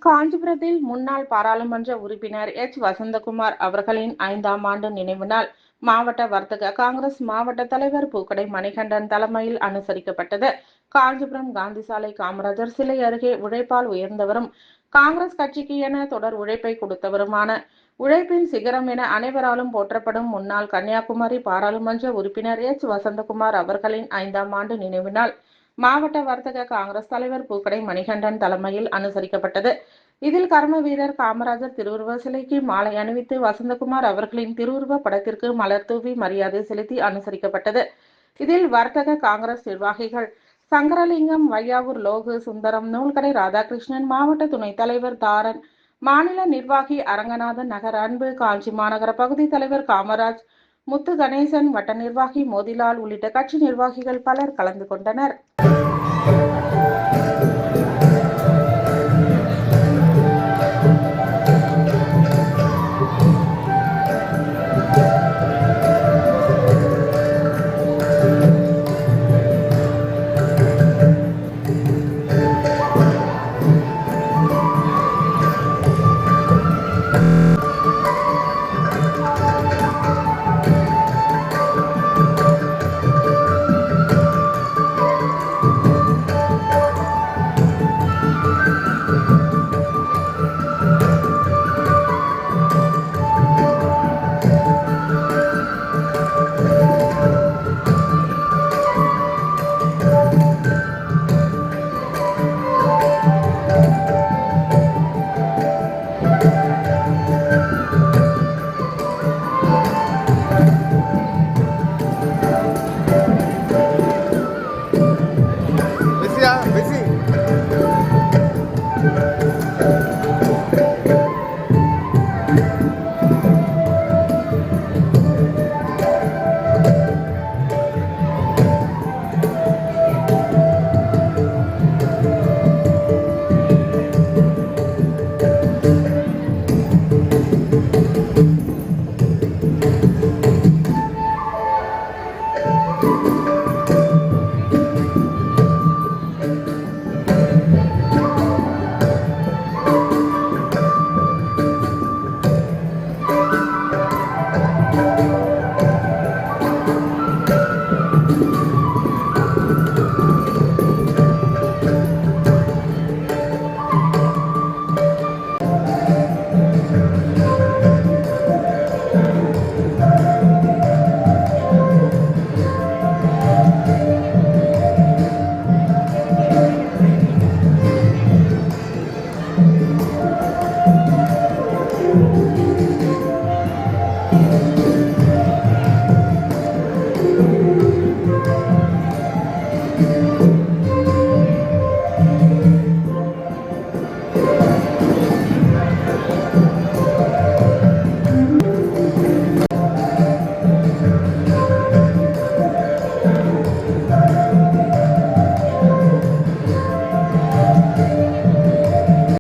காஞ்சிபுரத்தில் முன்னாள் பாராளுமன்ற உறுப்பினர் எச். வசந்தகுமார் அவர்களின் 5ஆம் ஆண்டு நினைவு நாள் மாவட்ட வர்த்தக காங்கிரஸ் மாவட்ட தலைவர் பூக்கடை மணிகண்டன் தலைமையில் அனுசரிக்கப்பட்டது. காஞ்சிபுரம் காந்தி சாலை காமராஜர் சிலை அருகே உழைப்பால் உயர்ந்தவரும் காங்கிரஸ் கட்சிக்கு என தொடர் உழைப்பை கொடுத்தவருமான உழைப்பின் சிகரம் என அனைவராலும் போற்றப்படும் முன்னாள் கன்னியாகுமரி பாராளுமன்ற உறுப்பினர் எச். வசந்தகுமார் அவர்களின் 5ஆம் ஆண்டு நினைவு நாள் மாவட்ட வர்த்தக காங்கிரஸ் தலைவர் பூக்கடை மணிகண்டன் தலைமையில் அனுசரிக்கப்பட்டது. இதில் கர்ம வீரர் காமராஜர் திருவுருவ சிலைக்கு மாலை அணிவித்து வசந்தகுமார் அவர்களின் திருவுருவ படத்திற்கு மலர் தூவி மரியாதை செலுத்தி அனுசரிக்கப்பட்டது. இதில் வர்த்தக காங்கிரஸ் நிர்வாகிகள் சங்கரலிங்கம், வையாவூர் லோகு, சுந்தரம், நூல்கடை ராதாகிருஷ்ணன், மாவட்ட துணைத் தலைவர் தாரன், மாநில நிர்வாகி அரங்கநாதன், நகர் அன்பு, காஞ்சி மாநகர பகுதி தலைவர் காமராஜ், முத்து கணேசன், வட்ட நிர்வாகி மோதிலால் உள்ளிட்ட கட்சி நிர்வாகிகள் பலர் கலந்து கொண்டனர்.